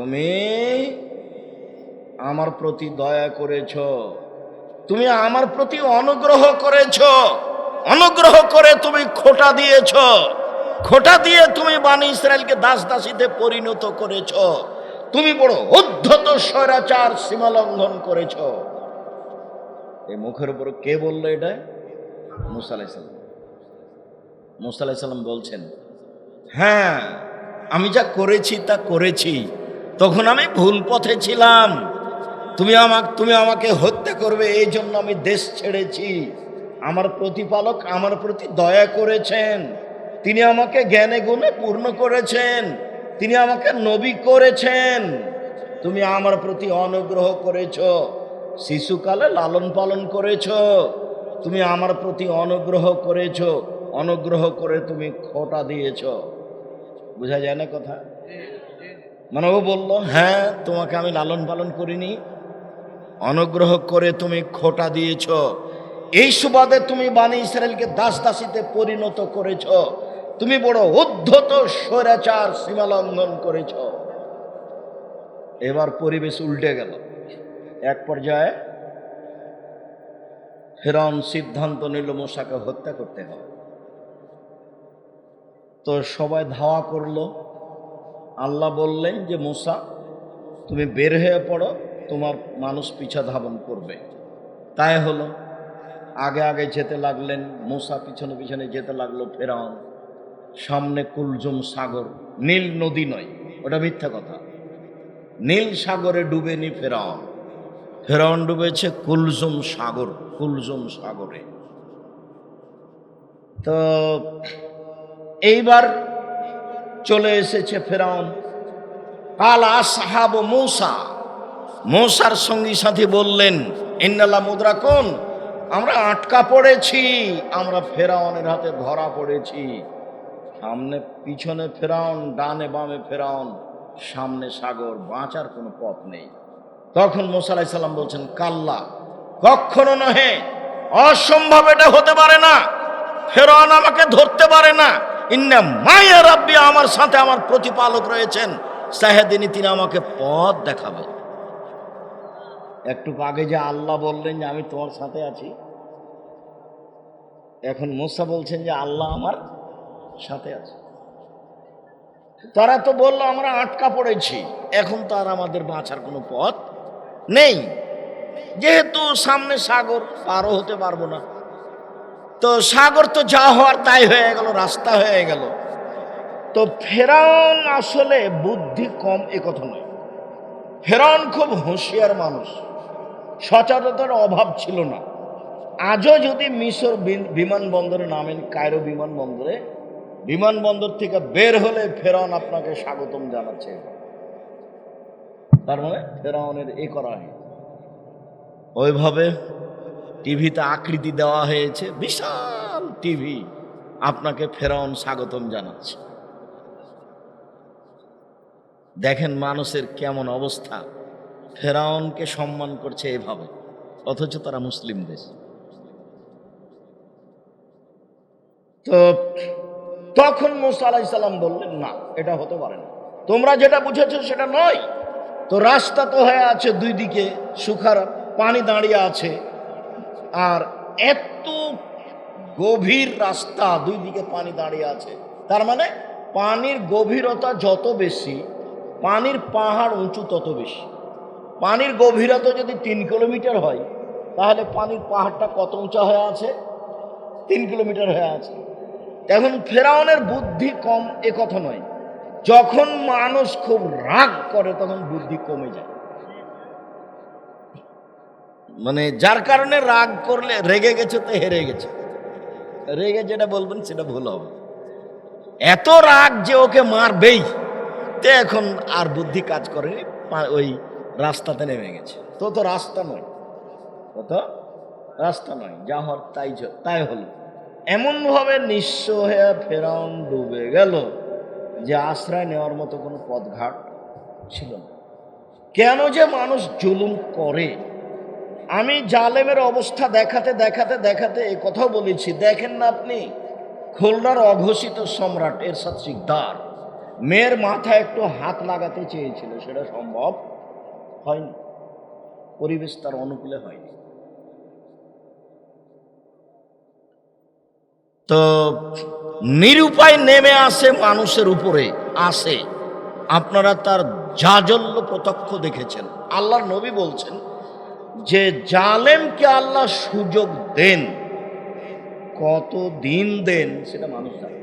তুমি আমার প্রতি দয়া করেছ, তুমি আমার প্রতি অনুগ্রহ করেছ, অনুগ্রহ করে তুমি খোঁটা দিয়েছ, খোঁটা দিয়ে তুমি বনী ইসরায়েলকে দাস দাসীতে পরিণত করেছ, তুমি বড় উদ্ধত স্বৈরাচার সীমা লঙ্ঘন করেছ। এই মুখের উপর কে বললো এটা? মুসা আলাইহিস সালাম। মুসা আলাইহিস সালাম বলছেন, হ্যাঁ আমি যা করেছি তা করেছি, তখন আমি ভুল পথে ছিলাম, তুমি আমাকে হত্যা করবে এই জন্য আমি দেশ ছেড়েছি। আমার প্রতিপালক আমার প্রতি দয়া করেছেন, তিনি আমাকে জ্ঞানে গুণে পূর্ণ করেছেন, তিনি আমাকে নবী করেছেন। তুমি আমার প্রতি অনুগ্রহ করেছ, শিশুকালে লালন পালন করেছ, তুমি আমার প্রতি অনুগ্রহ করেছ, অনুগ্রহ করে তুমি খোঁটা দিয়েছ। বোঝা যায় না কথা? মানে ও বলল, হ্যাঁ তোমাকে আমি লালন পালন করিনি, অনুগ্রহ করে তুমি খোঁটা দিয়েছ, এই সুবাদে তুমি বনী ইসরায়েলকে দাস দাসীতে পরিণত করেছ, তুমি বড় উদ্ধত স্বৈরাচার সীমা লঙ্ঘন করেছ। এবার পরিবেশ উল্টে গেল। এক পর্যায়ে ফিরআউন সিদ্ধান্ত নিল মূসাকে হত্যা করতে হবে। তো সবাই ধাওয়া করলো। আল্লাহ বললেন যে মূসা তুমি বের হয়ে পড়ো, তোমার মানুষ পিছা ধাবন করবে। তাই হলো, আগে আগে যেতে লাগলেন মূসা, পিছনে পিছনে যেতে লাগলো ফিরআউন। সামনে কুলজুম সাগর, নীল নদী নয়, ওটা মিথ্যা কথা। নীল সাগরে ডুবেনি ফিরআউন, ফিরআউন ডুবেছে কুলজুম সাগর, কুলজুম সাগরে। তো এইবার চলে এসেছে ফিরআউন। কালা আসহাব মূসা, মূসার সঙ্গী সাথী বললেন, ইন্নাল্লাহ মুদরাকুন, আমরা আটকা পড়েছি, আমরা ফিরআউনের হাতে ধরা পড়েছি। সামনে পিছনে ফিরআউন, ডানে বামে ফিরআউন, সামনে সাগর, বাঁচার কোনো পথ নেই। তখন মূসা আলাইহিস সালাম বলছেন, কাল্লা, কখনো নহে, অসম্ভব, এটা হতে পারে না, ফিরআউন আমাকে ধরতে পারে না। ইন্না মাইয়া রাব্বি, আমার সাথে আমার প্রতিপালক রয়েছেন, সাহেদিনী, তিনি আমাকে পথ দেখাবেন। একটু আগে যে আল্লাহ বললেন যে আমি তোমার সাথে আছি, এখন মূসা বলছেন যে আল্লাহ আমার সাথে আছে। তারা তো বললো আমরা আটকা পড়েছি, এখন তো আর আমাদের বাঁচার কোনো পথ নেই, যেহেতু সামনে সাগর, পারও হতে পারবো না। তো সাগর তো যা হওয়ার তাই হয়ে গেল, রাস্তা হয়ে গেল। তো ফিরআউন আসলে বুদ্ধি কম এ কথা নয়, ফিরআউন খুব হুঁশিয়ার মানুষ, সচেতনতার অভাব ছিল না। আজও যদি মিশর বিমানবন্দরে নামেন, কায়রো বিমানবন্দরে, বিমানবন্দর থেকে বের হলে ফিরআউন আপনাকে স্বাগতম জানাচ্ছে। তার মানে ফিরআউনের এ করা হয়। ওইভাবে টিভিতে আকৃতি দেওয়া হয়েছে, বিশাল টিভি, আপনাকে ফিরআউন স্বাগতম জানাচ্ছে। দেখেন মানুষের কেমন অবস্থা, ফিরআউনকে সম্মান করছে এভাবে, অথচ তারা মুসলিম দেশ। তো তখন মূসা আলাইহিস সালাম বললেন, না এটা হতে পারে না, তোমরা যেটা বুঝেছো সেটা নয়। তো রাস্তা তো হয়ে আছে, দুই দিকে শুখার পানি দাঁড়িয়ে আছে, আর এত গভীর রাস্তা, দুই দিকে পানি দাঁড়িয়ে আছে, তার মানে পানির গভীরতা যত বেশি, পানির পাহাড় উঁচু তত বেশি। পানির গভীরতা যদি 3 কিলোমিটার হয়, তাহলে পানির পাহাড়টা কত উঁচা হয়ে আছে? 3 কিলোমিটার হয়ে আছে। এখন ফিরআউনের বুদ্ধি কম এ কথা নয়, যখন মানুষ খুব রাগ করে তখন বুদ্ধি কমে যায়। মানে যার কারণে রাগ করলে, রেগে গেছে তো হেরে গেছে, রেগে যেটা বলবেন সেটা ভুল হবে। এত রাগ যে ওকে মারবেই, তো এখন আর বুদ্ধি কাজ করে, ওই রাস্তাতে নেমে গেছে। তো রাস্তা নয়, তো রাস্তা নয়, যা হওয়ার তাই হলো। এমনভাবে নিঃস্ব হয়ে ফিরআউন ডুবে গেল যে আশ্রয় নেওয়ার মতো কোনো পথঘাট ছিল না। কেন যে মানুষ জুলুম করে, আমি জালেমের অবস্থা দেখাতে দেখাতে দেখাতে এই কথাও বলেছি। দেখেন না আপনি, খুলনার অঘোষিত সম্রাট এরশাদ শিকদার, মেয়ের মাথায় একটু হাত লাগাতে চেয়েছিল, সেটা সম্ভব হয়নি, পরিবেশ তার অনুকূলে হয়নি। তো নিরুপায় নেমে আসে মানুষের উপরে, আসে। আপনারা তার জাজল্য প্রত্যক্ষ দেখেছেন। আল্লাহর নবী বলছেন যে জালেমকে আল্লাহ সুযোগ দেন, কত দিন দেন সেটা মানুষ জানে।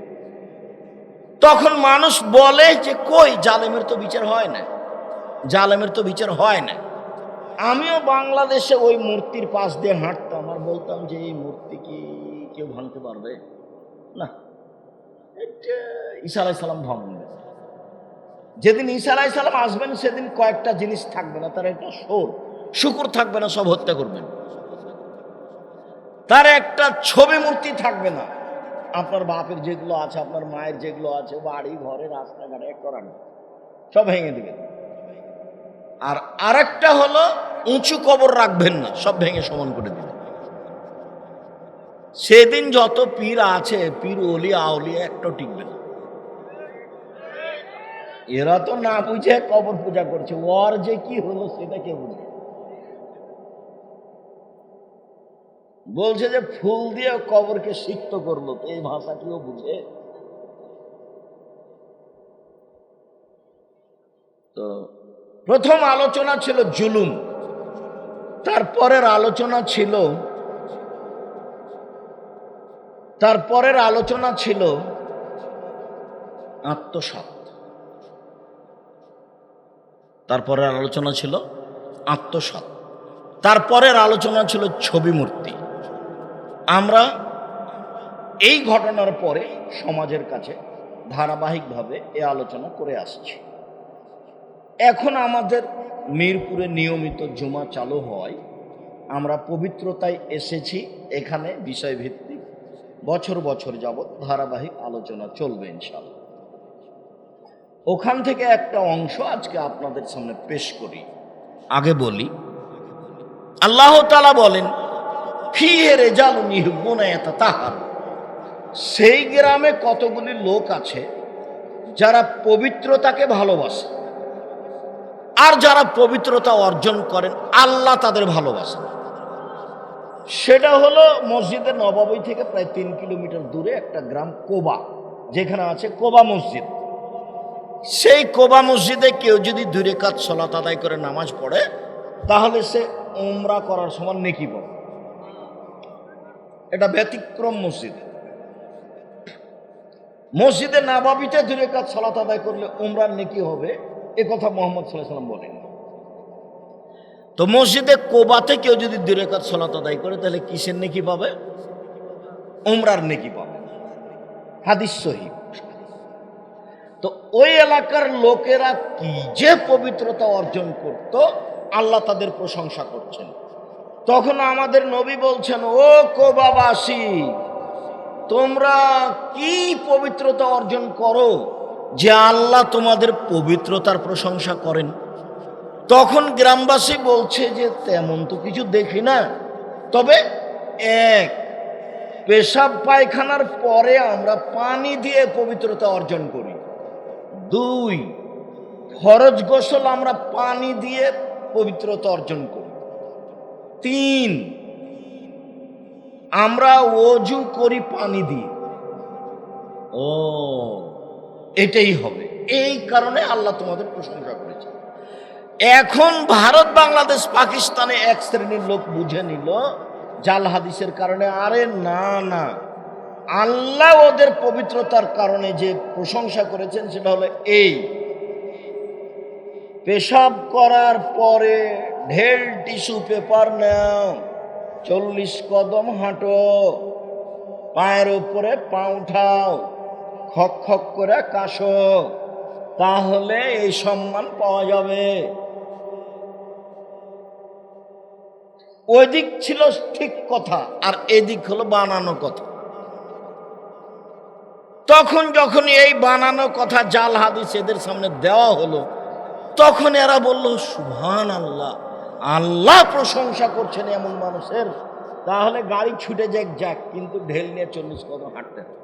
তখন মানুষ বলে যে কই, জালেমের তো বিচার হয় না, জালেমের তো বিচার হয় না। আমিও বাংলাদেশে ওই মূর্তির পাশ দিয়ে হাঁটতাম আর বলতাম যে এই মূর্তি কি কেউ ভাঙতে পারবে না, এটা ঈসা আলাইহিস সালাম ভাঙবে। যেদিন ঈসা আলাইহিস সালাম আসবেন সেদিন কয়েকটা জিনিস থাকবে না, তার একটা শুকুর থাকবে না, সব হত্যা করবেন। তার একটা ছবি মূর্তি থাকবে না। আপনার বাপের যেগুলো আছে, আপনার মায়ের যেগুলো আছে, বাড়ি ঘরে রাস্তাঘাটে করানো সব ভেঙে দিবেন। আর আরেকটা হলো উঁচু কবর রাখবেন না, সব ভেঙে সমান করে দিবেন। সেদিন যত পীর আছে, পীর ওলিয়া আউলিয়া একটাও টিকবে না। এরা তো না বুঝে কবর পূজা করছে, ওর যে কি হলো সেটা কে বুঝে। বলছে যে ফুল দিয়ে কবরকে সিক্ত করলো, তো এই ভাষা কেউ বুঝে? তো প্রথম আলোচনা ছিল জুলুম, তারপরের আলোচনা ছিল আত্মসাৎ, তারপরের আলোচনা ছিল ছবি মূর্তি। আমরা এই ঘটনার পরে সমাজের কাছে ধারাবাহিকভাবে এ আলোচনা করে আসছি। এখন আমাদের মিরপুরে নিয়মিত জুমা চালু হয়, আমরা পবিত্রতায় এসেছি। এখানে বিষয়ভিত্তিক বছর বছর যাবৎ ধারাবাহিক আলোচনা চলবে ইনশাআল্লাহ। ওখান থেকে একটা অংশ আজকে আপনাদের সামনে পেশ করি। আগে বলি, আল্লাহ তাআলা বলেন ফিহে রিজালুন ইউহিব্বুনা ইয়াতাতাহারু, সেই গ্রামে কতগুলি লোক আছে যারা পবিত্রতাকে ভালোবাসে, আর যারা পবিত্রতা অর্জন করেন আল্লাহ তাদের ভালোবাসেন। সেটা হলো মসজিদে নববী থেকে প্রায় 3 কিলোমিটার দূরে একটা গ্রাম কোবা, যেখানে আছে কোবা মসজিদ। সেই কোবা মসজিদে কেউ যদি 2 রাকাত সালাত আদায় করে নামাজ পড়ে, তাহলে সে উমরা করার সমান নেকি পাবে। এটা ব্যতিক্রম মসজিদ। মসজিদে নববীতে 2 রাকাত সালাত আদায় করলে উমরার নেকি হবে, এ কথা মুহাম্মদ সাল্লাল্লাহু আলাইহি ওয়াসাল্লাম বলেন। তো মসজিদে কোবাতে কেউ যদি 2 রাকাত সালাত আদায় করে, তাহলে কিসের নেকি পাবে? উমরার নেকি পাবে। হাদিস সহিহ। তো ওই এলাকার লোকেরা কি যে পবিত্রতা অর্জন করত, আল্লাহ তাদের প্রশংসা করছেন। তখন আমাদের নবী বলছেন, ও কোবাবাসী, তোমরা কি পবিত্রতা অর্জন করো যে আল্লাহ তোমাদের পবিত্রতার প্রশংসা করেন? তখন গ্রামবাসী বলছে যে তেমন তো কিছু দেখি না, তবে এক, পেশাব পায়খানার পরে আমরা পানি দিয়ে পবিত্রতা অর্জন করি। 2, ফরজ গোসল আমরা পানি দিয়ে পবিত্রতা অর্জন করি। 3, আমরা ওযু করি পানি দিয়ে। ও, এটাই হবে, এই কারণে আল্লাহ তোমাদের প্রশংসা করেছে। এখন ভারত, বাংলাদেশ, পাকিস্তানে এক শ্রেণীর লোক বুঝে নিল জাল হাদিসের কারণে, আরে না না, আল্লাহ ওদের পবিত্রতার কারণে যে প্রশংসা করেছেন সেটা হলো এই, পেশাব করার পরে ঢেল টিস্যু পেপার নাও, 40 কদম হাঁটো, পায়ের উপরে পা উঠাও, খক খক করে কাশো, তাহলে এই সম্মান পাওয়া যাবে। ওই দিক ছিল ঠিক কথা, আর এদিক হলো বানানো কথা। তখন যখন এই বানানো কথা জাল হাদিস এদের সামনে দেওয়া হলো, তখন এরা বলল সুবহানাল্লাহ, আল্লাহ প্রশংসা করছেন এমন মানুষের, তাহলে গাড়ি ছুটে যাক, কিন্তু ঢেল নিয়ে 40 কদম হাঁটতে হবে।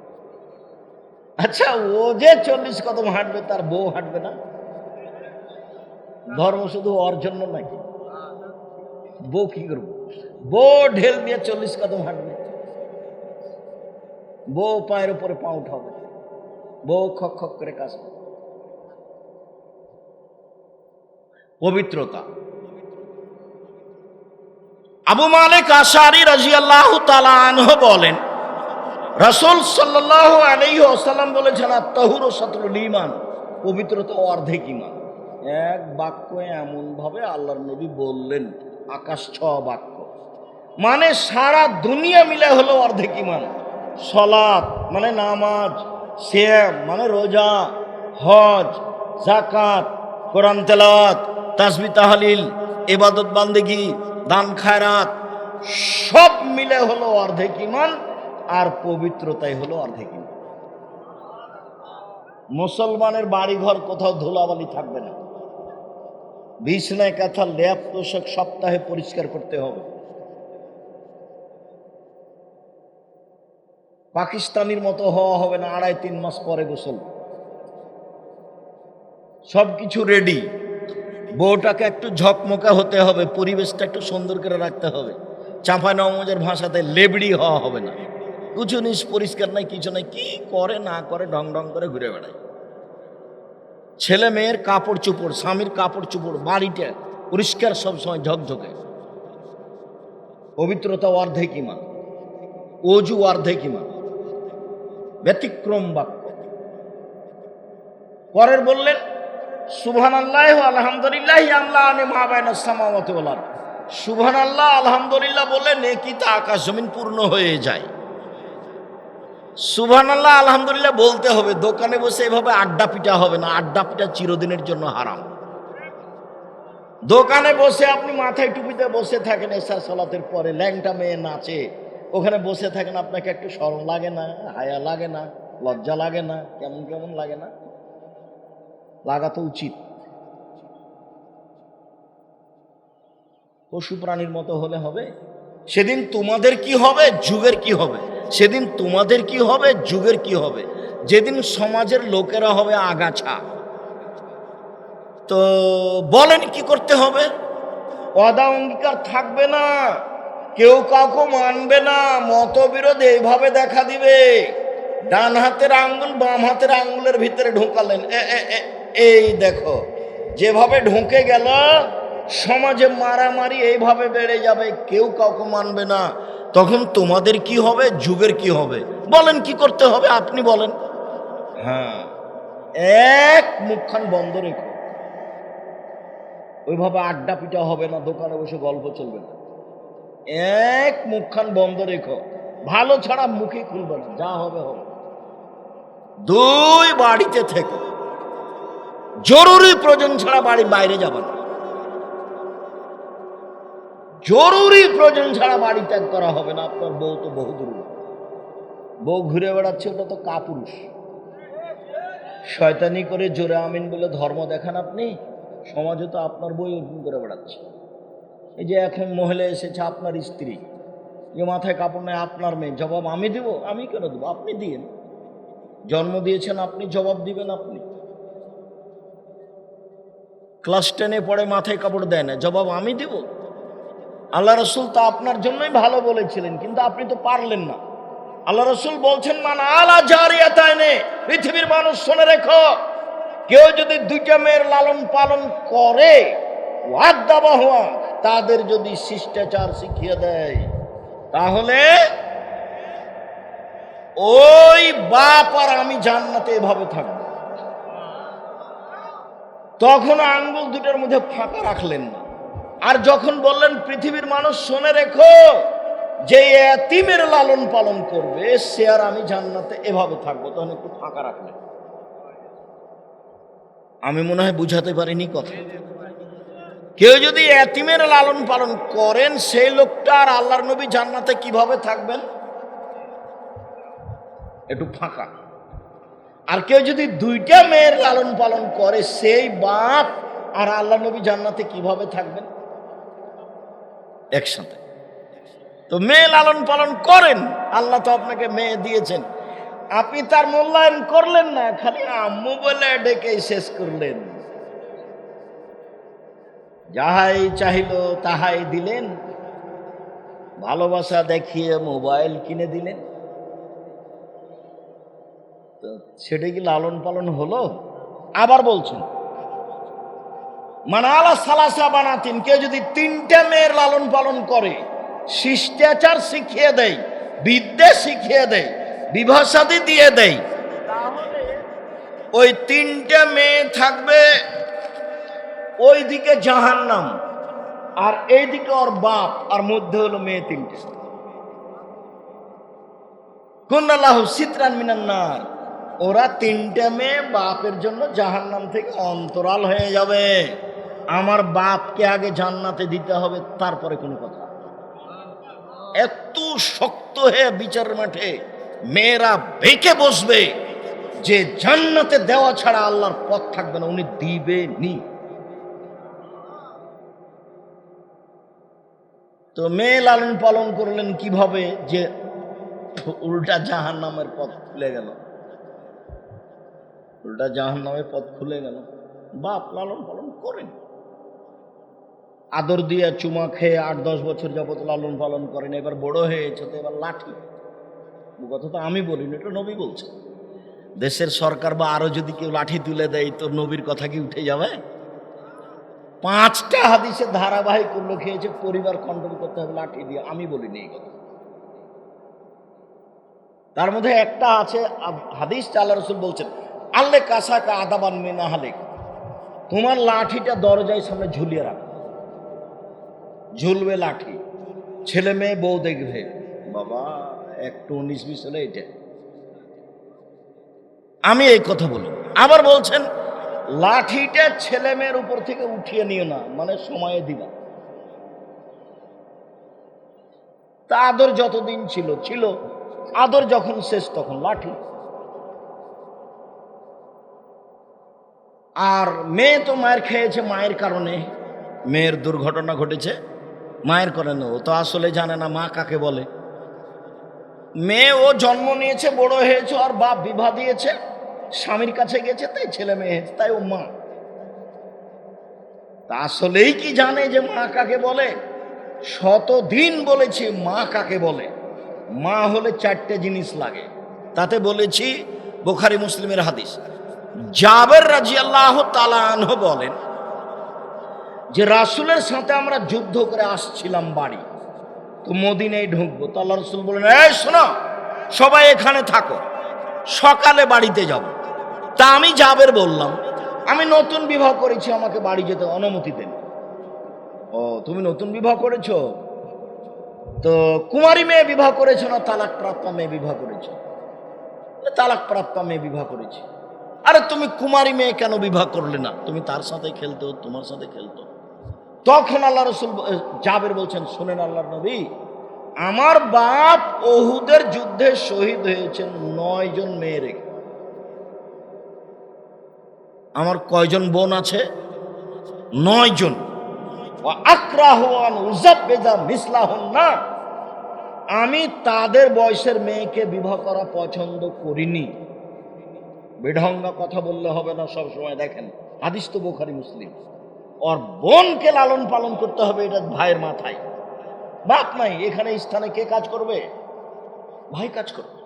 আচ্ছা, ও যে 40 কদম হাঁটবে তার বউ হাঁটবে না? ধর্ম শুধু ওর জন্য নাকি? বউ কি করবো? বউ ঢেল দিয়ে 40 কদম হাঁটবে, বউ পায়ের উপরে পা উঠাবে, বউ খক খক করে কাজ করবে। পবিত্রতা। আবু মালিক আশআরী রাদিয়াল্লাহু তাআলা আনহু বলেন, রাসূল সাল্লাল্লাহু আলাইহি ওয়াসাল্লাম বলেছেন, আত-তাহুরু শাতরুল ঈমান, পবিত্রতা অর্ধেক ঈমান। এক বাক্য এমন ভাবে আল্লাহর নবী বললেন, আকাশ ছোঁয়া বাক্য, মানে সারা দুনিয়া মিলে হলো অর্ধেক ঈমান। সালাত মানে নামাজ, সিয়াম মানে রোজা, হজ, যাকাত, কোরআন তেলাওয়াত, তাসবিহ তাহলিল, ইবাদত বান্দেগি, দান খায়রাত, সব মিলে হলো অর্ধেক ঈমান। আর পবিত্রতাই হলো অর্ধেক ঈমান। মুসলমানের বাড়িঘর কোথাও ধুলাবালি থাকবে না, বিছনায় কাঁথা লেপ তোষক সপ্তাহে পরিষ্কার করতে হবে। পাকিস্তানির মতো হওয়া হবে না, 2.5-3 মাস পরে গোসল, সবকিছু রেডি। বউটাকে একটু ঝকমকা হতে হবে, পরিবেশটা একটু সুন্দর করে রাখতে হবে। চাঁপা নওয়াজের ভাষাতে লেবড়ি হওয়া হবে না, কিছু জিনিস পরিষ্কার নাই, কিছু নাই, কি করে না করে ঢং ঢং করে ঘুরে বেড়ায়। ছেলে মেয়ের কাপড় চোপড়, স্বামীর কাপড় চোপড়, বাড়িটা পরিষ্কার সবসময় ঝকঝকে। পবিত্রতা অর্ধেক ঈমান, ওযু অর্ধেক ঈমান, ব্যতিক্রম বাক্য। পরের বললেন, সুবহানাল্লাহ আলহামদুলিল্লাহ আমলানি মা বাইনাস সামাওয়াতি ওয়াল আরদ, সুবহানাল্লাহ আলহামদুলিল্লাহ বললে নেকিতে আকাশ জমিন পূর্ণ হয়ে যায়। সুবহানাল্লাহ আলহামদুলিল্লাহ বলতে হবে, দোকানে বসে এভাবে আড্ডা পিটা হবে না, আড্ডা পিটা চিরদিনের জন্য হারাম। দোকানে বসে আপনি মাথায় টুপিতে বসে থাকেন, এশার সালাতের পরে ল্যাংটা মেয়ে নাচে, ওখানে বসে থাকেন, আপনাকে একটু শরম লাগে না? হায়া লাগে না? লজ্জা লাগে না? কেমন কেমন লাগে না? লাগা তো উচিত। পশু প্রাণীর মতো হলে হবে? সেদিন তোমাদের কি হবে, যুগের কি হবে? সেদিন তোমাদের কি হবে, যুগের কি হবে? যেদিন সমাজের লোকেরা হবে আগাছা। তো বলেন কি করতে হবে? ওয়াদা অঙ্গীকার থাকবে না, কেউ কাউকে মানবে না, মতবিরোধ এইভাবে দেখা দিবে। ডান হাতের আঙ্গুল বাম হাতের আঙ্গুলের ভিতরে ঢোকালেন, এই দেখো যেভাবে ঢুকে গেল, সমাজে মারামারি এইভাবে বেড়ে যাবে, কেউ কাউকে মানবে না। তখন তোমাদের কি হবে, যুগের কি হবে? বলেন কি করতে হবে, আপনি বলেন। হ্যাঁ, এক মুখখান বন্ধ রেখো, ওইভাবে আড্ডা পিটা হবে না, দোকানে বসে গল্প চলবে না। এক মুখখান বন্ধ রেখো, ভালো ছাড়া মুখে খুলবে না, যা হবে হবে। 2, বাড়িতে থেকো, জরুরি প্রয়োজন ছাড়া বাড়ির বাইরে যাবে না, জরুরি প্রয়োজন ছাড়া বাড়ি ত্যাগ করা হবে না। আপনার বউ তো বহু দূর, বউ ঘুরে বেড়াচ্ছে, ওটা তো কাপুরুষ। শয়তানি করে জোরে আমিন বলে ধর্ম দেখান আপনি, সমাজে তো আপনার বই ওরকম করে বেড়াচ্ছে। এই যে এখন মহিলা এসেছে, আপনার স্ত্রী, যে মাথায় কাপড় নেয়, আপনার মেয়ে, জবাব আমি দেব? আমি কেন দেবো? আপনি দিন, জন্ম দিয়েছেন আপনি, জবাব দিবেন আপনি। ক্লাস 10-এ পড়ে, মাথায় কাপড় দেয় না, জবাব আমি দেব? আল্লাহ রসুল তো আপনার জন্যই ভালো বলেছিলেন, কিন্তু আপনি তো পারলেন না। আল্লাহ রসুল বলছেন, মান আলা জারিয়াতাইনে, পৃথিবীর মানুষ শুনে রেখো, কেউ যদি 2টা মেয়ের লালন পালন করে, ওয়াদাবাহুয়া, তাদের যদি শিষ্টাচার শিখিয়ে দেয়, তাহলে ওই বাপ আর আমি জান্নাতে এভাবে থাকবো। তখন আঙ্গুল 2টার মধ্যে ফাঁকা রাখলেন না। আর যখন বললেন পৃথিবীর মানুষ শুনে রেখো, যে এতিমের লালন পালন করবে, সে আর আমি জান্নাতে এভাবে থাকবো, তখন একটু ফাঁকা রাখলেন। আমি মনে হয় বুঝাতে পারিনি কথা। কেউ যদি এতিমের লালন পালন করেন, সেই লোকটা আর আল্লাহর নবী জান্নাতে কিভাবে থাকবেন? একটু ফাঁকা। আর কেউ যদি 2টা মেয়ের লালন পালন করে, সেই বাপ আর আল্লাহ নবী জান্নাতে কিভাবে থাকবেন? একসাথে। তো মেয়ে লালন পালন করেন, আল্লাহ তো আপনাকে মেয়ে দিয়েছেন, আপনি তার মূল্যায়ন করলেন না, খালি আম্মু বলে ডেকে শেষ করলেন। যাহাই চাহিল তাহাই দিলেন, ভালোবাসা দেখিয়ে মোবাইল কিনে দিলেন। তো সেটা কি লালন পালন হলো? আবার বলছেন মানালা সালাসা বানাতিন, কেউ যদি 3টে মেয়ের লালন পালন করে, শিষ্টাচার শিখিয়ে দেয়, বিদ্যা শিখিয়ে দেয়, বিবাহ শাদী দিয়ে দেয়, তাহলে ওই 3টে মেয়ে থাকবে ওইদিকে জাহান্নাম, আর এইদিকে ওর বাপ, আর মধ্যে হলো মেয়ে 3টে। কুন্নাল্লাহু সিতরান মিনান নার, ওরা 3টে মেয়ে বাপের জন্য জাহান্নাম থেকে অন্তরাল হয়ে যাবে। আমার বাপকে আগে জান্নাতে দিতে হবে, তারপরে কোনো কথা। এত শক্ত হয়ে বিচারের মাঠে মেয়েরা বেঁকে বসবে যে জান্নাতে দেওয়া ছাড়া আল্লাহর পথ থাকবে না, উনি দিবেনই। তো মেয়ে লালন পালন করলেন কিভাবে যে উল্টা জাহান্নামের পথ খুলে গেল, উল্টা জাহান্নামের পথ খুলে গেল। বাপ লালন পালন করেন, আদর দিয়ে চুমা খেয়ে 8-10 বছর যাবত লালন পালন করেন, এবার বড় হয়েছে তো এবার লাঠি। কথা তো আমি বলিনি, এটা নবী বলছে। দেশের সরকার বা আরো যদি কেউ লাঠি তুলে দেয় তো নবীর কথা কি উঠে যাবে? 5টা হাদিসে ধারাবাহিক উল্লেখ হয়েছে পরিবার কন্ট্রোল করতে হবে লাঠি দিয়ে, আমি বলিনি এই কথা। তার মধ্যে একটা আছে হাদিস, আল্লাহ রাসূল বলছেন আল্লে কাসাকা আদাবান মিনা হালেক, তোমার লাঠিটা দরজায় সামনে ঝুলিয়ে রাখো, ঝুলবে লাঠি, ছেলে মেয়ে বউ দেখবে। বাবা একটু 19-20 হলে এটা আমি এই কথা বলি। আবার বলছেন লাঠিটা ছেলে মেয়ের উপর থেকে উঠিয়ে নিও না, মানে সময়ে দিবা। তা আদর যতদিন ছিল ছিল, আদর যখন শেষ তখন লাঠি। আর মেয়ে তো মায়ের খেয়েছে, মায়ের কারণে মেয়ের দুর্ঘটনা ঘটেছে, মায়ের কারণে। ও তো আসলে জানে না মা কাকে বলে। মেয়ে ও জন্ম নিয়েছে, বড় হয়েছে, আর বাপ বিবাহ দিয়েছে, স্বামীর কাছে গেছে, তাই ছেলে মেয়ে হয়েছে, তাই ও মা। তা আসলেই কি জানে যে মা কাকে বলে? শতদিন বলেছি মা কাকে বলে। মা হলে 4টে জিনিস লাগে, তাতে বলেছি বুখারী মুসলিমের হাদিস। জাবের রাদিয়াল্লাহু তাআলা আনহু বলেন যে রাসূলের সাথে আমরা যুদ্ধ করে আসছিলাম বাড়ি, তো মদিনায় ঢুকবো। তো আল্লাহ রাসূল বলেন এই শোনো, সবাই এখানে থাকো, সকালে বাড়িতে যাব। তা আমি জাবের বললাম আমি নতুন বিবাহ করেছি, আমাকে বাড়ি যেতে অনুমতি দেন। ও তুমি নতুন বিবাহ করেছো, তো কুমারী মেয়ে বিবাহ করেছো না তালাক প্রাপ্তা মেয়ে বিবাহ করেছো? তালাক প্রাপ্তা মেয়ে বিবাহ করেছি। আরে তুমি কুমারী মেয়ে কেন বিবাহ করলে না? তুমি তার সাথে খেলতো, তোমার সাথে খেলতো। তখন আল্লাহ রাসূল জাবের বলছেন শুনেন আল্লাহর নবী, আমার বাপ উহুদের যুদ্ধে শহীদ হয়েছেন 9 জন মেয়ে রেখে। আমার কয়জন বোন আছে? 9 জন। আমি তাদের বয়সের মেয়েকে বিবাহ করা পছন্দ করিনি। বেঢঙ্গা কথা বললে হবে না সব সময়। দেখেন হাদিস তো বুখারী মুসলিম। ওর বোনকে লালন পালন করতে হবে, এটা ভাইয়ের মাথায়। বাপ নাই, এখানে স্থানে কে কাজ করবে? ভাই কাজ করবে।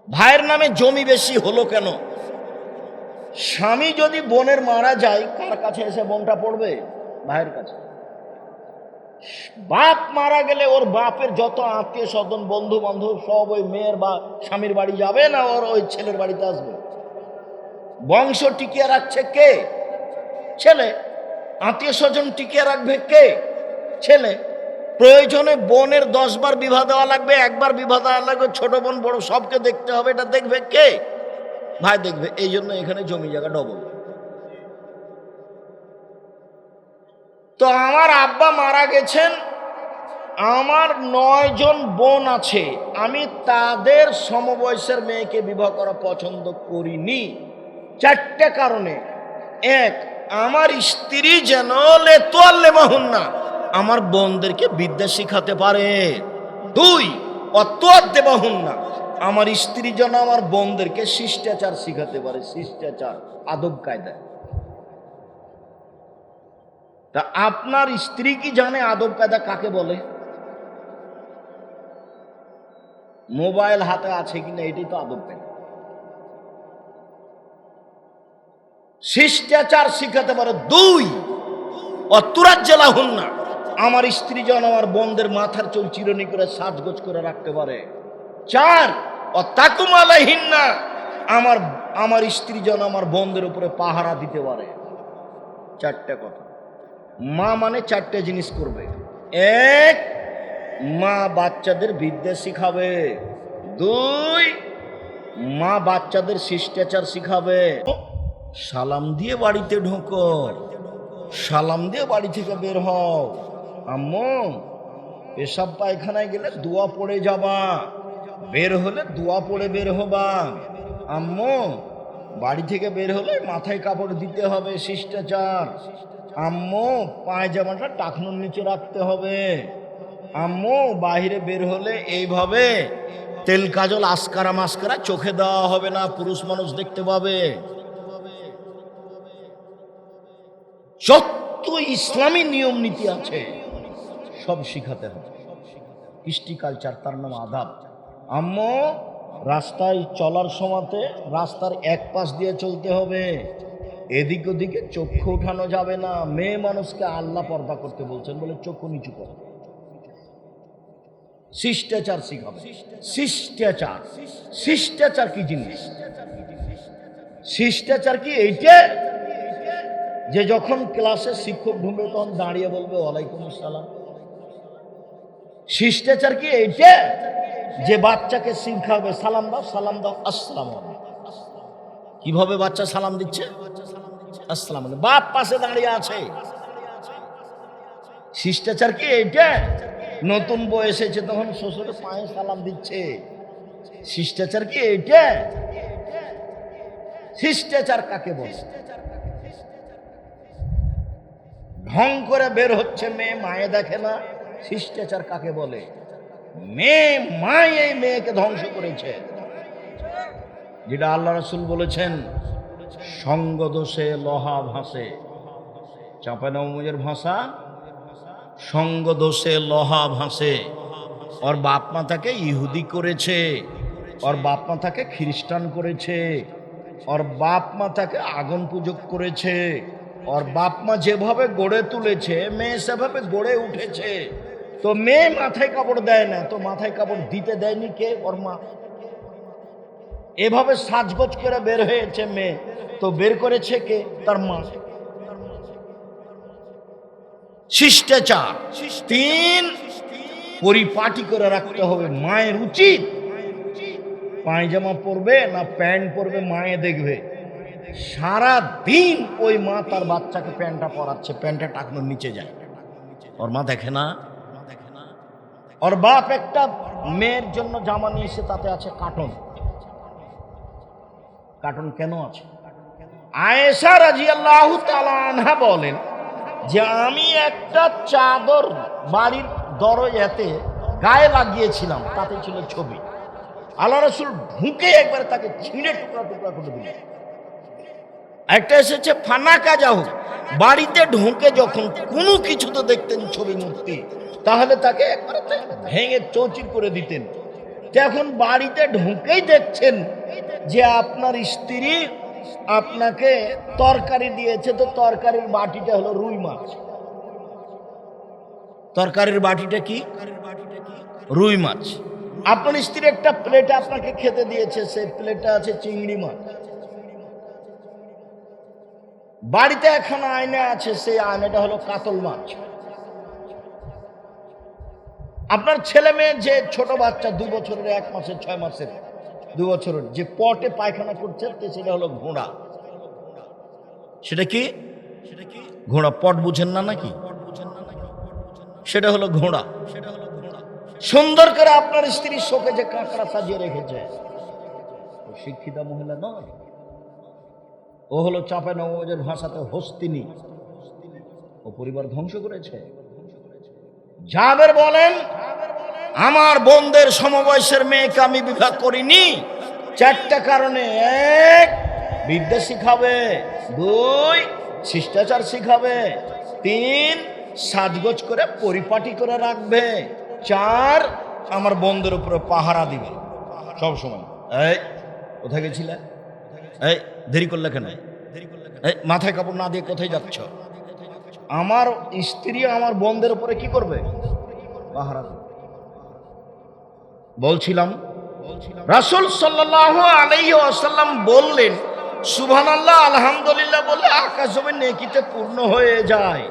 ভাইয়ের নামে জমি বেশি হলো কেন? স্বামী যদি বোনের মারা যায়, কার কাছে এসে বোনটা পড়বে? ভাইয়ের কাছে। বাপ মারা গেলে ওর বাপের যত আত্মীয় স্বজন, বন্ধু বান্ধব সব ওই মেয়ের বা স্বামীর বাড়ি যাবে না ওর ওই ছেলের বাড়িতে আসবে? বংশ টিকিয়ে রাখছে কে? ছেলে। আত্মীয় স্বজন টিকিয়ে রাখবে কে? ছেলে। প্রয়োজনে বোনের 10 বার বিবাহ দেওয়া লাগবে, 1 বার বিবাহ দেওয়া লাগবে, ছোট বোন বড় সবকে দেখতে হবে, এটা দেখবে কে? ভাই দেখবে। এই জন্য এখানে জমি জায়গা ডবল। তো আমার আব্বা মারা গেছেন, আমার 9 জন বোন আছে, আমি তাদের সমবয়সের মেয়েকে বিবাহ করা পছন্দ করিনি 4টে কারণে। 1, আমার স্ত্রী যেন লেতুয়াল্লেমাহুন্না, আমার বোনদেরকে বিদ্যা শিখাতে পারে। 2, অতুয়াদ্দেবাহুন্না, আমার স্ত্রী যেন আমার বোনদেরকে শিষ্টাচার শিখাতে পারে, শিষ্টাচার, আদব কায়দায়। তা আপনার স্ত্রী কি জানে আদব কায়দা কাকে বলে? মোবাইল হাতে আছে কিনা এটাই তো আদব কায়দা। শিষ্টাচার শিখাতে পারে। 2, অতুরাজ্জালা হন না, আমার স্ত্রী যেন আমার বোনদের মাথার চুল চিরুনি করে সাজগোজ করে রাখতে পারে। 4, অতাকুমালাহীন না, আমার স্ত্রী যেন আমার বোনদের উপরে পাহারা দিতে পারে। 4টে কথা। মা মানে 4টে জিনিস করবে। 1, মা বাচ্চাদের বিদ্যা শিখাবে। 2, মা বাচ্চাদের শিষ্টাচার শিখাবে। সালাম দিয়ে বাড়িতে ঢোকো, সালাম দিয়ে বাড়ি থেকে বের হও। আম্মু পেশাব পায়খানায় গেলে দোয়া পড়ে যাবা, বের হলে দোয়া পড়ে বের হবা। আম্মু বাড়ি থেকে বের হলে মাথায় কাপড় দিতে হবে, শিষ্টাচার। আম্মু পায়জামাটা টাকনুর নিচে রাখতে হবে। আম্মু বাইরে বের হলে এইভাবে তেল কাজল আসকারা মাস্কারা চোখে দেওয়া হবে না, পুরুষ মানুষ দেখতে পাবে। যত ইসলামী নিয়ম নীতি আছে সব শিখাতে হবে। কৃষ্টি কালচার, তার নাম আদাব। আম্মু রাস্তায় চলার সময়তে রাস্তার এক পাশ দিয়ে চলতে হবে, এদিক ওদিকে চক্ষু উঠানো যাবে না। মেয়ে মানুষকে আল্লাহ পর্দা করতে বলছেন বলে চক্ষু নিচু করে। শিষ্টাচার শিখাবে। শিষ্টাচার, শিষ্টাচার কি জিনিস? শিষ্টাচার কি এইটা যে যখন ক্লাসে শিক্ষক ঢুকবে তখন দাঁড়িয়ে বলবে ওয়ালাইকুম আসসালাম? শিষ্টাচার কি এইটা যে বাচ্চাকে শিখাবে সালাম দাও, সালাম দাও, আসসালাম আলাইকুম? কিভাবে বাচ্চা সালাম দিচ্ছে? আসসালাম আলাইকুম। বাপ পাশে দাঁড়িয়ে আছে। শিষ্টাচার কি এইটা? নতুন বউ এসেছে তখন শ্বশুরের পায়ে সালাম দিচ্ছে। শিষ্টাচার কি এইটা? শিষ্টাচার কাকে বলে? ঢং করে বের হচ্ছে মেয়ে, মায়ে দেখে না, শিষ্টাচার কাকে বলে? মেয়ে মা এই মেয়েকে ধ্বংস করেছে। যেটা আল্লাহ রাসূল বলেছেন, সঙ্গ দোষে লোহা ভাসে। চাঁপাইনবাবগঞ্জের ভাষা, সঙ্গ দোষে লোহা ভাসে। ওর বাপ মা তাকে ইহুদি করেছে, ওর বাপ মা তাকে খ্রিস্টান করেছে, ওর বাপ মা তাকে আগুন পূজক করেছে। ওর বাপ মা যেভাবে গড়ে তুলেছে মেয়ে সেভাবে গড়ে উঠেছে। তো মেয়ে মাথায় কাপড় দেয় না, তো মাথায় কাপড় দিতে দেয়নি কে? ওর মা। এভাবে সাজগোজ করে বের হয়েছে মেয়ে, তো বের করেছে কে? তার মা। শিষ্টাচার। 3, পরিপাটি করে রাখতে হবে। মায়ের উচিত পায়জামা পরবে না প্যান্ট পরবে মায়ে দেখবে। সারা দিন ওই মা তার বাচ্চাকে প্যান্টটা পরাচ্ছে, প্যান্টটা টাকনোর নিচে যায়, ওর মা দেখে না। ওর বাপ একটা মেয়ের জন্য জামা নিয়ে এসে তাতে আছে কার্টন। কার্টন কেন আছে? আয়েশা রাদিয়াল্লাহু তাআলা আনহা বলেন যে আমি একটা চাদর বাড়ির দরজাতে গায়ে লাগিয়েছিলাম, তাতে ছিল ছবি। আল্লাহ রাসূল ঢুকে একবার তাকে ছিঁড়ে টুকরা টুকরা করে দিলেন। একটা এসেছে ফানাকা যাও, বাড়িতে ঢুকে যখন কোনো কিছু তো দেখতেন ছবি মূর্তি, তাহলে তাকে একবারে ভেঙে চৌচির করে দিতেন। এখন বাড়িতে ঢুকেই দেখছেন যে আপনার স্ত্রী আপনাকে তরকারি দিয়েছে, তো তরকারির বাটিটা হলো রুই মাছ। তরকারির বাটিটা কি? রুই মাছ। আপনার স্ত্রী একটা প্লেটে আপনাকে খেতে দিয়েছে, সেই প্লেটটা আছে চিংড়ি মাছ। বাড়িতে এখন আয়না আছে, সেই আয়নাটা হলো কাতল মাছ। আপনার ছেলে মেয়ে যে ছোট বাচ্চা 2 বছরের, 1 মাসের, 6 মাসের, 2 বছরের যে পটে পায়খানা করছে সেটা হলো ঘোড়া। সেটা কি? ঘোড়া। পট বুঝেন না নাকি? সেটা হলো ঘোড়া। সুন্দর করে আপনার স্ত্রী শোকে যে কাঁকড়া সাজিয়ে রেখেছে, শিক্ষিতা মহিলা নয়, ও হলো চাঁপাইনবাবগঞ্জের ভাষাতে হস্তিনী। ও পরিবার ধ্বংস করেছে। জাবের বলেন আমার বোনদের সমবয়সের মেয়েকে আমি বিবাহ করিনি চারটা কারণে। এক, বিদ্যা শিখাবে। দুই, শিষ্টাচার শিখাবে। তিন, সাজগোজ করে পরিপাটি করে রাখবে। চার, আমার বোনদের উপরে পাহারা দিবে সব সময়। এই কোথায় গেছিলে? এই দেরি করলে কেন? এই মাথায় কাপড় না দিয়ে কোথায় যাচ্ছ? আমার স্ত্রী আমার বোনদের উপরে কি করবে? পাহারা দিবে। বলছিলাম রাসূল সাল্লাল্লাহু আলাইহি ওয়াসাল্লাম বললেন, সুবহানাল্লাহ আলহামদুলিল্লাহ বলে আকাশ জমিন নেকিতে পূর্ণ হয়ে যায়।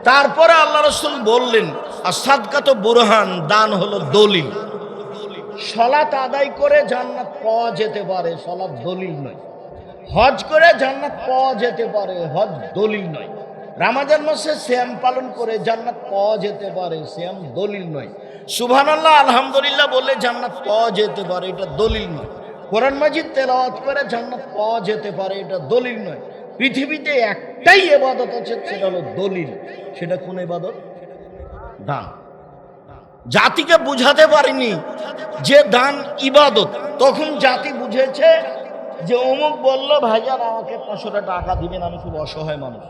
তারপরে আল্লাহ রাসূল বললেন, আস-সাদকাতু বুরহান, দান হলো দলিল। সালাত আদায় করে জান্নাত পাওয়া যেতে পারে, সালাত দলিল নয়। হজ করে জান্নাত পাওয়া যেতে পারে, হজ দলিল নয়। রমজান মাসে সিয়াম পালন করে জান্নাত পাওয়া যেতে পারে, সিয়াম দলিল নয়। সুবহানাল্লাহ আলহামদুলিল্লাহ বলে জান্নাত পাওয়া যেতে পারে, এটা দলিল নয়। কোরআন মাজিদ তেলাওয়াত করে জান্নাত পাওয়া যেতে পারে, এটা দলিল নয়। পৃথিবীতে একটাই ইবাদত আছে, সেটা হলো দলিল। সেটা কোন ইবাদত? দান। জাতিকে বুঝাতে পারিনি যে দান ইবাদত। তখন জাতি বুঝেছে যে অমুক বলল ভাইজান আমাকে 500 টাকা দিবেন, আমি খুব অসহায় মানুষ।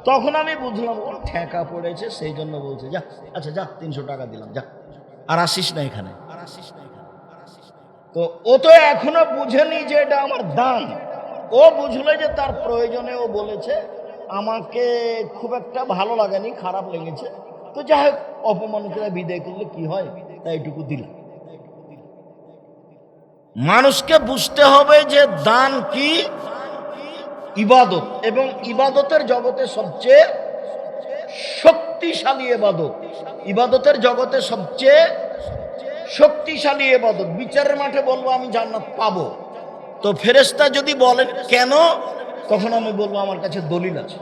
তখন আমি বুঝলাম ও ঠেকা পড়েছে, সেই জন্য বলছে যা, আচ্ছা যা 300 টাকা দিলাম, যা আর আসিস না এখানে। তো ও তো এখনো বুঝেনি যে এটা আমার দান। ও বুঝলো যে তার প্রয়োজনে ও বলেছে, আমাকে খুব একটা ভালো লাগেনি, খারাপ লেগেছে, তো যাই হোক অপমানিতরা বিদায় করলে কি হয়, তাই এটুকু দিলাম। মানুষকে বুঝতে হবে যে দান কি? ইবাদত, এবং ইবাদতের জগতে সবচেয়ে শক্তিশালী ইবাদত। ইবাদতের জগতে সবচেয়ে শক্তিশালী ইবাদত। বিচারের মাঠে বলবো আমি জান্নাত পাবো, তো ফেরেশতা যদি বলেন কেন, তখন আমি বলবো আমার কাছে দলিল আছে।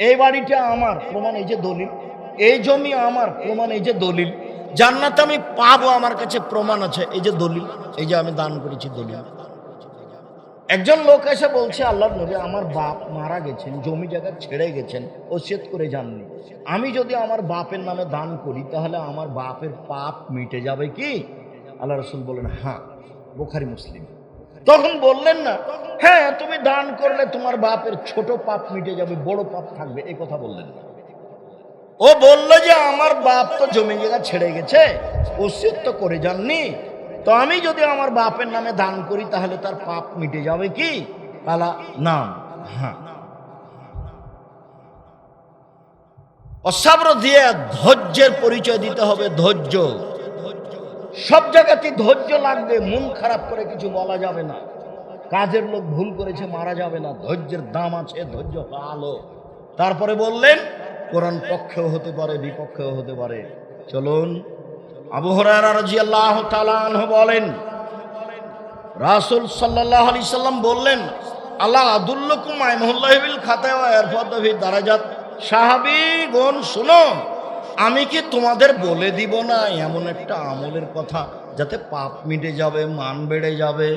এই বাড়িটা আমার, প্রমাণ এই যে দলিল। এই জমি আমার, প্রমাণ এই যে দলিল। জান্নাত আমি পাবো, আমার কাছে প্রমাণ আছে, এই যে দলিল, এই যে আমি দান করেছি, দলিল। একজন লোক এসে বলছে, আল্লাহর নবী আমার বাপ মারা গেছেন, জমি জায়গা ছেড়ে গেছেন, ওসিয়ত করে যাননি। আমি যদি আমার বাপের নামে দান করি তাহলে আমার বাপের পাপ মিটে যাবে কি? আল্লাহ রাসূল বলেন হ্যাঁ, বুখারী মুসলিম। তখন বললেন না হ্যাঁ তুমি দান করলে তোমার বাপের ছোট পাপ মিটে যাবে, বড় পাপ থাকবে, এই কথা বললেন না। ও বলল যে আমার বাপ তো জমি জায়গা ছেড়ে গেছে, ওসিয়ত তো করে যাননি, তো আমি যদি আমার বাপের নামে দান করি তাহলে তার পাপ মিটে যাবে কি? তালা নাম হ্যাঁ। অসাব্র দিয়ে ধৈর্যের পরিচয় দিতে হবে। ধৈর্য সব জায়গাতেই ধৈর্য লাগবে। মন খারাপ করে কিছু বলা যাবে না। কাজের লোক ভুল করেছে মারা যাবে না, ধৈর্যের দাম আছে, ধৈর্য ভালো। তারপরে বললেন কোরআন পক্ষেও হতে পারে, বিপক্ষেও হতে পারে। চলুন, আবু হুরায়রা রাদিয়াল্লাহু তাআলা আনহু বলেন, রাসূল সাল্লাল্লাহু আলাইহি সাল্লাম বললেন, আল্লাহ আদুল্লুকুম আইমুল্লাহি বিল খাতা ওয়া ইরফাদু ফি দারাজাত। সাহাবীগণ শুনো, আমি কি তোমাদের বলে দিব না এমন একটা আমলের কথা যাতে পাপ মিটে যাবে, মান বেড়ে যাবে?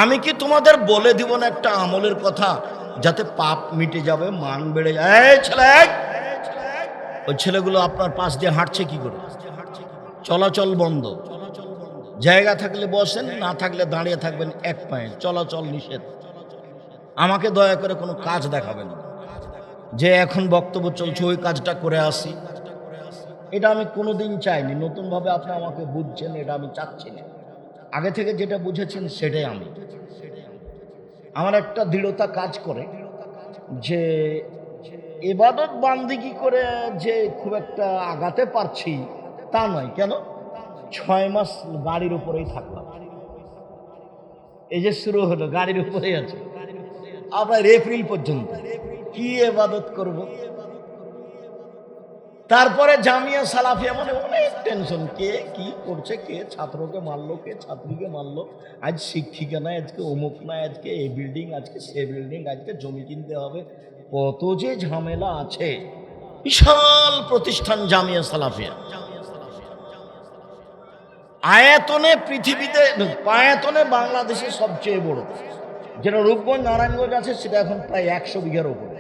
আমি কি তোমাদের বলে দিব না একটা আমলের কথা যাতে পাপ মিটে যাবে, মান বেড়ে যাবে? এই ছেলে, ওই ছেলেগুলো আপনার পাশ দিয়ে হাঁটছে কি করে? চলাচল বন্ধ। জায়গা থাকলে বসেন, না থাকলে দাঁড়িয়ে থাকবেন এক পায়ে। চলাচল নিষেধ। আমাকে দয়া করে কোনো কাজ দেখাবেন যে এখন বক্তব্য চলছে ওই কাজটা করে আসি, এটা আমি কোনোদিন চাইনি। নতুনভাবে আপনি আমাকে বুঝছেন, এটা আমি চাচ্ছি না। আগে থেকে যেটা বুঝেছেন সেটাই আমি। আমার একটা দৃঢ়তা কাজ করে যে ইবাদত বান্দিগি করে যে খুব একটা আগাতে পারছি তা নয়। কেন? 6 মাস গাড়ির উপরেই থাকলাম, এই যে শুরু হলো গাড়ির উপরেই আছে, আবার এপ্রিল পর্যন্ত কি ইবাদত করব? তারপরে জামিয়া সালাফিয়া মানে অনেক টেনশন, কে কি করছে, কে ছাত্রকে মারলো, কে ছাত্রীকে মারলো, আজ শিক্ষিকা নাই, আজকে অমুক নাই, আজকে এই বিল্ডিং, আজকে সে বিল্ডিং, আজকে জমি কিনতে হবে, কত যে ঝামেলা আছে। বিশাল প্রতিষ্ঠান জামিয়া সালাফিয়া। আয়তনে পৃথিবীতে, আয়তনে বাংলাদেশে সবচেয়ে বড়। যেটা রূপগঞ্জ নারায়ণগঞ্জ আছে সেটা এখন প্রায় 100 বিঘার উপরে,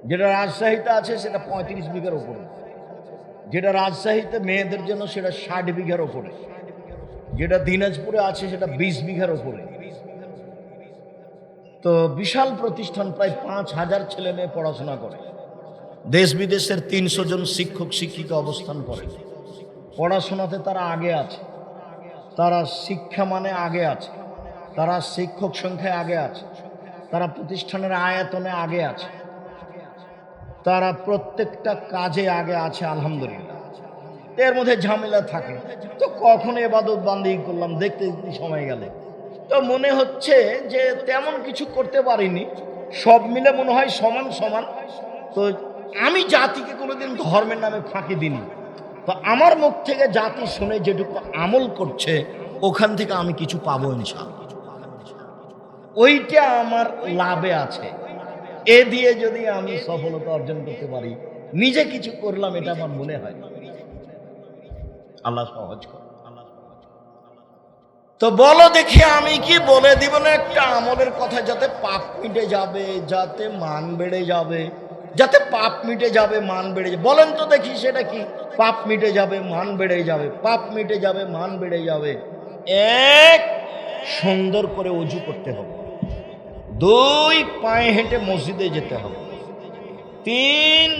যেটা রাজশাহীতে আছে সেটা 35 বিঘার উপরে, যেটা রাজশাহীতে মেয়েদের জন্য সেটা 60 বিঘার ওপরে, যেটা দিনাজপুরে আছে সেটা 20 বিঘার ওপরে। তো বিশাল প্রতিষ্ঠান, প্রায় 5000 ছেলে মেয়ে পড়াশোনা করে। দেশ বিদেশের 300 জন শিক্ষক শিক্ষিকা অবস্থান করে। পড়াশোনাতে তারা আগে আছে, তারা শিক্ষা মানে আগে আছে, তারা শিক্ষক সংখ্যায় আগে আছে, তারা প্রতিষ্ঠানের আয়তনে আগে আছে, তারা প্রত্যেকটা কাজে আগে আছে আলহামদুলিল্লাহ। এর মধ্যে ঝামেলা থাকে, তো কখন ইবাদত বান্দেগি করলাম দেখতে দেখতে সময় গেল, তো মনে হচ্ছে যে তেমন কিছু করতে পারিনি, সব মিলে মনে হয় সমান সমান। তো আমি জাতিকে কোনোদিন ধর্মের নামে ফাঁকি দিইনি, তো আমার মুখ থেকে জাতি শুনে যেটুকু আমল করছে ওখান থেকে আমি কিছু পাবো ইনশাআল্লাহ, ওইটা আমার লাভে আছে। এ দিয়ে যদি আমি সফলতা অর্জন করতে পারি, নিজে কিছু করলাম, এটা আমার মনে হয় আল্লাহ সহজ করে। তো বলো দেখি আমি কি বলে দিব না একটা আমলের কথা, যাতে পাপ মিটে যাবে, যাতে মান বেড়ে যাবে, যাতে পাপ মিটে যাবে মান বেড়ে যাবে। বলেন তো দেখি সেটা কি? পাপ মিটে যাবে মান বেড়ে যাবে, পাপ মিটে যাবে মান বেড়ে যাবে। এক, সুন্দর করে ওযু করতে হবে। 2, পায়ে হেঁটে মসজিদে যেতে হবে। 3,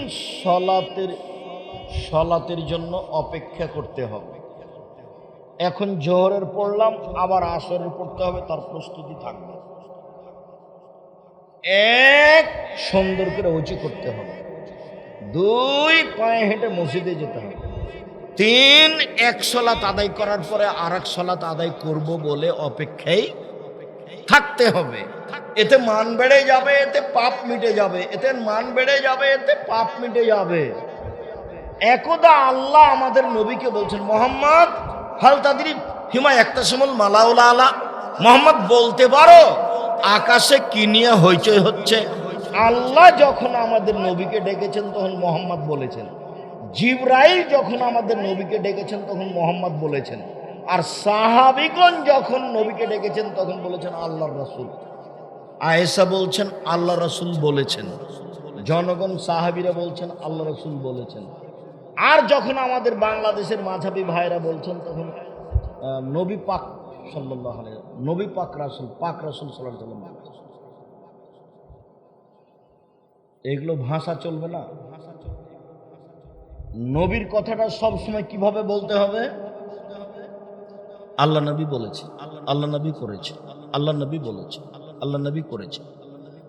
সলাতের জন্য অপেক্ষা করতে হবে। এখন জোহরের পড়লাম, আবার আসরের পড়তে হবে, তার প্রস্তুতি থাকবে। 1, সুন্দর করে ওযু করতে হবে। 2, পায়ে হেঁটে মসজিদে যেতে হবে। 3, এক সালাত আদায় করার পরে আর এক সালাত আদায় করব বলে অপেক্ষায় থাকতে হবে। এতে মান বেড়ে যাবে, এতে পাপ মিটে যাবে, এতে মান বেড়ে যাবে, এতে পাপ মিটে যাবে। একদা আল্লাহ আমাদের নবীকে বলছেন, মোহাম্মদ হাল তাদরি হিমা একতাসমুল মালাউলা আলা, মোহাম্মদ বলতে পারো আকাশে কি নিয়ে হইচই হচ্ছে? আল্লাহ যখন আমাদের নবীকে ডেকেছেন তখন মোহাম্মদ বলেছেন, জিবরাইল যখন আমাদের নবীকে ডেকেছেন তখন মোহাম্মদ বলেছেন, আর সাহাবীগণ যখন নবীকে ডেকেছেন তখন বলেছেন আল্লাহর রাসূল। আয়েশা বলছেন আল্লাহ রাসূল বলেছেন, জনগণ সাহাবীরা বলছেন আল্লাহ রাসূল বলেছেন। আর যখন আমাদের বাংলাদেশের মাঝাবি ভাইরা বলছেন তখন নবী পাক সাল্লাল্লাহু আলাইহি ওয়াসাল্লাম, নবী পাক রাসূল সাল্লাল্লাহু আলাইহি ওয়াসাল্লাম। এগুলো ভাষা চলবে না। নবীর কথাটা সব সময় কিভাবে বলতে হবে? আল্লাহ নবী বলেছে, আল্লাহ নবী করেছে, আল্লাহ নবী বলেছে, আল্লাহ নবী করেছে।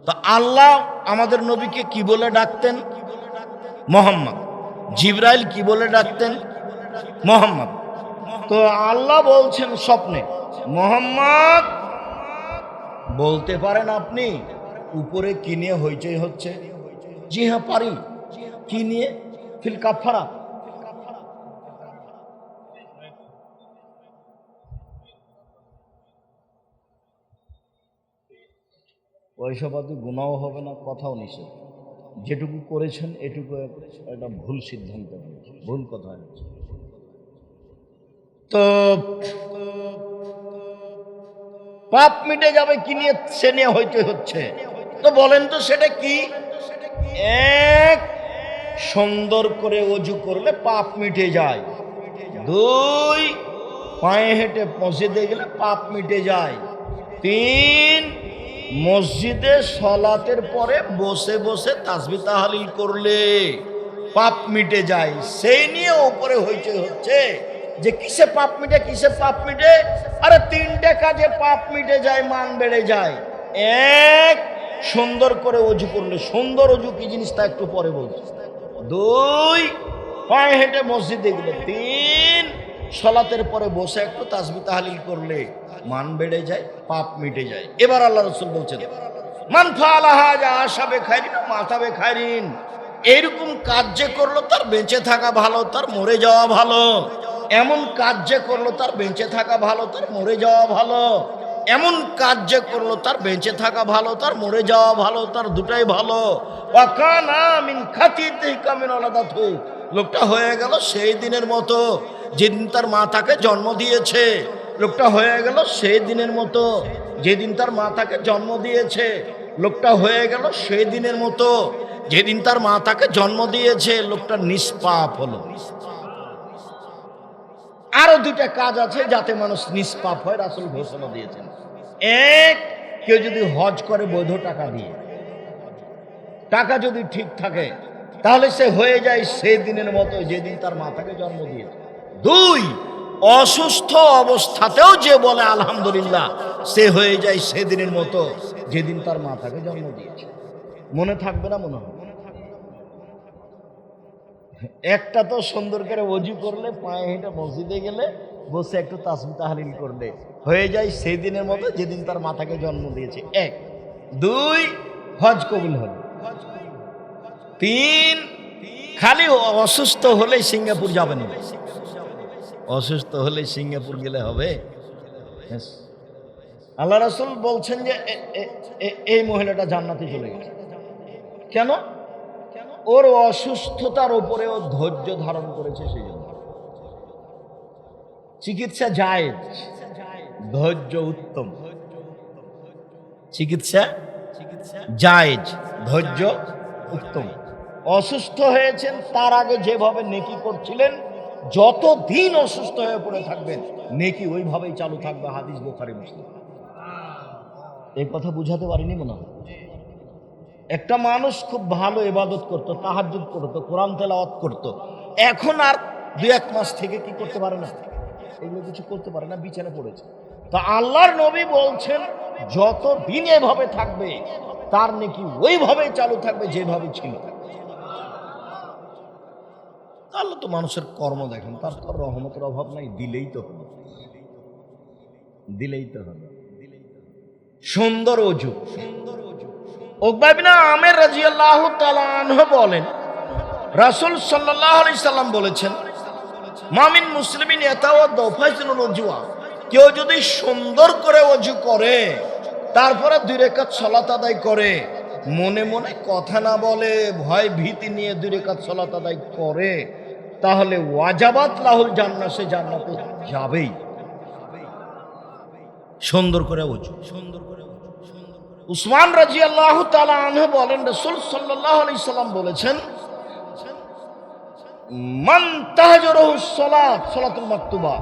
তো আল্লাহ আমাদের নবীকে কি বলে ডাকতেন? মোহাম্মদ। জিবরাইল কি বলে ডাকতেন? মোহাম্মদ। তো আল্লাহ বলছেন স্বপ্নে, মোহাম্মদ বলতে পারেন আপনি উপরে কি নিয়ে হইচই হচ্ছে? জি হ্যাঁ পারি। কি নিয়ে? ফিল কাফারা। পয়সাপাতি গুনাও হবে না, কথাও নিষেধ। যেটুকু করেছেন এটুকু একটা ভুল সিদ্ধান্ত, ভুল কথা। তো পাপ মিটে যাবে কি নিয়ে? সে নিয়ে হইতে হচ্ছে। তো বলেন তো সেটা কি? 1, সুন্দর করে ওযু করলে পাপ মিটে যায়। 2, পায়ে হেঁটে মসজিদে গেলে পাপ মিটে যায়। 3, মসজিদে সলাতের পরে বসে বসে তাসবিহ তাহলিল করলে পাপ মিটে যায়। সেই নিয়ে উপরে হইচই হচ্ছে যে কিসে পাপ মিটে, কিসে পাপ মিটে। আরে 3টে কাজে পাপ মিটে যায়, মান বেড়ে যায়। 1, সুন্দর করে ওযু করলে। সুন্দর ওযু কি জিনিস তা একটু পরে বলছি। 2, পায়ে হেঁটে মসজিদে গেলে। 3, সলাতের পরে বসে একটু তাসবিহ তাহলিল করলে মান বেড়ে যায়, পাপ মিটে যায়। এবার আল্লাহ রাসূল বলছেন, মান ফাআলা হাযা আশা বিখাইরিন মাতা বিখাইরিন, এরকম কাজ যে করলো তার বেঁচে থাকা ভালো, তার মরে যাওয়া ভালো। এমন কাজ যে করলো তার বেঁচে থাকা ভালো, তার মরে যাওয়া ভালো। এমন কাজ যে করলো তার বেঁচে থাকা ভালো, তার মরে যাওয়া ভালো, তার দুটাই ভালো। ওয়াকানা মিন খাতিতিহি কামিন ওয়ালাদাতহু, লোকটা হয়ে গেল সেই দিনের মতো যেদিন তার মা তাকে জন্ম দিয়েছে। লোকটা হয়ে গেল সেই দিনের মতো যেদিন তার মা তাকে জন্ম দিয়েছে। লোকটা হয়ে গেল সেই দিনের মতো যেদিন তার মা তাকে জন্ম দিয়েছে। লোকটা নিষ্পাপ হলো। আরো দুইটা কাজ আছে যাতে মানুষ নিষ্পাপ হয়, রাসূল ঘোষণা দিয়েছেন। এক, কেউ যদি হজ করে বৈধ টাকা দিয়ে, টাকা যদি ঠিক থাকে তাহলে সে হয়ে যায় সেই দিনের মতো যেদিন তার মাতাকে জন্ম দিয়েছে। দুই, অসুস্থ অবস্থাতেও যে বলে আলহামদুলিল্লাহ, সে হয়ে যায় সেদিনের মতো যেদিন তার মাতাকে জন্ম দিয়েছে। মনে থাকবে না? মনে হবে। একটা তো সুন্দর করে ওযু করলে, পায়ে হেঁটে মসজিদে গেলে, বসে একটু তাসবিহ তাহলিল করলে হয়ে যায় সেই দিনের মতো যেদিন তার মাতাকে জন্ম দিয়েছে। এক। দুই, হজ কবুল হল। তিন, খালি অসুস্থ হলে সিঙ্গাপুর যাবেন না। অসুস্থ হলে সিঙ্গাপুর গেলে হবে? আল্লাহ রাসূল বলছেন যে এই মহিলাটা জান্নাতে চলে গেছে। কেন? ওর অসুস্থতার উপরে ও ধৈর্য ধারণ করেছে, সেই জন্য। চিকিৎসা জায়েজ, ধৈর্য উত্তম। চিকিৎসা জায়েজ, ধৈর্য উত্তম। অসুস্থ হয়েছেন, তার আগে যেভাবে নেকি করছিলেন, যতদিন অসুস্থ হয়ে পড়ে থাকবেন নেকি ওইভাবেই চালু থাকবে। হাদিস বুখারী মুসলিম। এই কথা বুঝাতে পারিনি মনে হয়। একটা মানুষ খুব ভালো ইবাদত করতো, তাহাজ্জুদ করতো, কোরআন তেলাওয়াত করতো, এখন আর 2-1 মাস থেকে কি করতে পারে না, এগুলো কিছু করতে পারে না, বিছানা পড়েছে। তো আল্লাহর নবী বলছেন যতদিন এভাবে থাকবে তার নেকি ওইভাবেই চালু থাকবে যেভাবে ছিল। আল্লাহ তো মানুষের কর্ম দেখেন, তার তো রহমতের অভাব নাই, দিলেই তো হবে, দিলেই তো হবে। সুন্দর ওযু। উকবা ইবনে আমির রাদিয়াল্লাহু তাআলা আনহু বলেন, রাসূল সাল্লাল্লাহু আলাইহি সাল্লাম বলেছেন, মামিন মুসলিমিন ইয়াতাওয়াদ্দা ফায়সিনুল ওযুয়া, কেউ যদি সুন্দর করে ওযু করে তারপরে 2 রাকাত সালাত আদায় করে, মনে মনে কথা না বলে, ভয় ভীতি নিয়ে 2 রাকাত সালাত আদায় করে, তাহলে ওয়াজাবাত লাহুল জান্নাহ, সে জান্নাতে যাবেই। সুন্দর করে ওযু। উসমান রাদিয়াল্লাহু তাআলা আনহু বলেন, রাসূল সাল্লাল্লাহু আলাইহি সাল্লাম বলেছেন, মান তাহাজ্জুরুহু সালাত, সালাতুল মাকতুবা,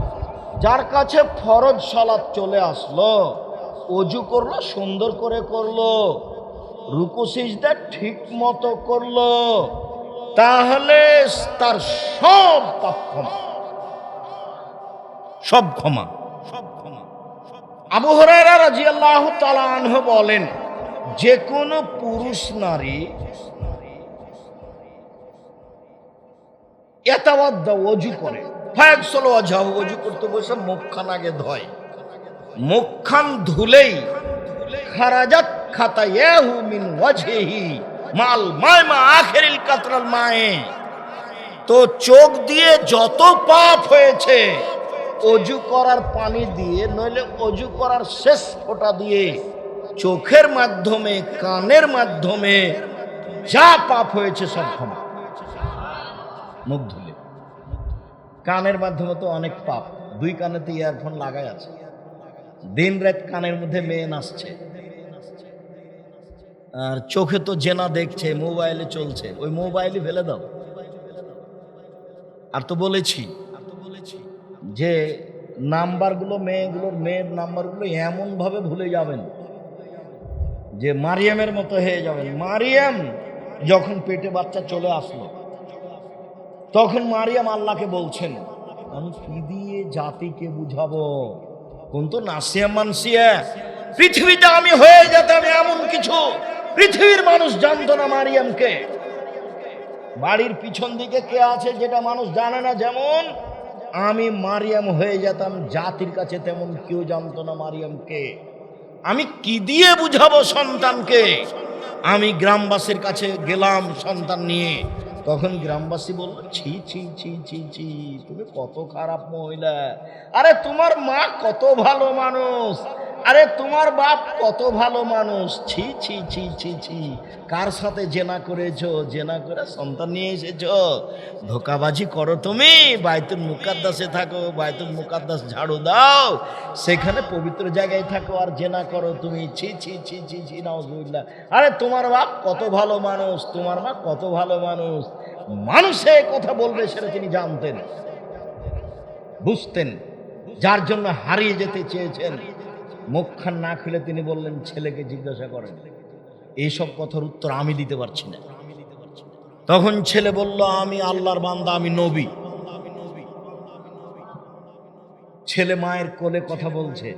যার কাছে ফরজ সালাত চলে আসলো, ওযু করলো, সুন্দর করে করলো, রুকু সিজদা ঠিক মতো করলো, তাহলে তার সব পাপ ক্ষমা, সব ক্ষমা। আবু হুরায়রা রাদিয়াল্লাহু তাআলা আনহু বলেন, যে কোনো পুরুষ নারী ইয়াতাওয়াদ্দা, ওযু করে, ফায়াগসিলু ওয়াজহাহু, ওযু করতে বসে মুখখান আগে ধয়, মুখখান ধুলেই খারাজাত খাতায়াহু মিন ওয়াজহিহি মাল মা'মা আখিরিল কাতরাল মায়ে, তো চোখ দিয়ে যত পাপ হয়েছে ওযু করার পানি দিয়ে, নইলে ওযু করার শেষ ফোঁটা দিয়ে, চোখের মাধ্যমে, কানের মাধ্যমে যা পাপ হয়েছে সব ক্ষমা। মুখ ধুলে, কানের মাধ্যমে তো অনেক পাপ, 2 কানেতে ইয়ারফোন লাগাই আছে, দিন রাত কানের মধ্যে মেয়ে নাচছে, আর চোখে তো জেনা দেখছে, মোবাইলে চলছে, ওই মোবাইলই ফেলে দাও। আর তো বলেছি যে নাম্বারগুলো, মেয়ের নাম্বারগুলো এমন ভাবে ভুলে যাবেন যে মারিয়ামের মতো হয়ে যাবেন। মারিয়াম যখন পেটে বাচ্চা চলে আসলো, তখন মারিয়াম আল্লাহকে বলছেন, আমি কি দিয়ে জাতিকে বুঝাবো, কোন তো নাসিয়া মানসিয়া, পৃথিবীতে আমি হয়ে যেতাম এমন কিছু পৃথিবীর মানুষ জানতো না মারিয়ামকে। বাড়ির পিছন দিকে কে আছে যেটা মানুষ জানে না, যেমন আমি মারিয়াম হয়ে যেতাম জাতির কাছে, তেমন কেউ জানতো না মারিয়ামকে। আমি কি দিয়ে বুঝাবো সন্তানকে? আমি গ্রামবাসীর কাছে গেলাম সন্তান নিয়ে, তখন গ্রামবাসী বলল, ছি ছি ছি ছি ছি, তুমি কত খারাপ মহিলা, আরে তোমার মা কত ভালো মানুষ, আরে তোমার বাপ কত ভালো মানুষ, ছি ছি ছি ছি ছি, কার সাথে জেনা করেছো, জেনা করে সন্তান নিয়ে এসেছো, ধোকাবাজি করো তুমি, বাইতুল মুকাদ্দাসে থাকো, বাইতুল মুকাদ্দাস ঝাড়ু দাও, সেখানে পবিত্র জায়গায় থাকো আর জেনা করো তুমি, ছি ছি ছি ছি ছি, নাউজুবিল্লাহ, আরে তোমার বাপ কত ভালো মানুষ, তোমার মা কত ভালো মানুষ। মানুষে কথা বলবে সেটা তিনি জানতেন, বুঝতেন, যার জন্য হারিয়ে যেতে চেয়েছেন, মুখখান না খুলে তিনি বললেন ছেলেকে জিজ্ঞাসা করেন। এইসব কথার উত্তর আমি দিতে পারছি না। তখন ছেলে বলল, আমি আল্লাহর বান্দা, আমি নবী। ছেলে মায়ের কোলে কথা বলছে।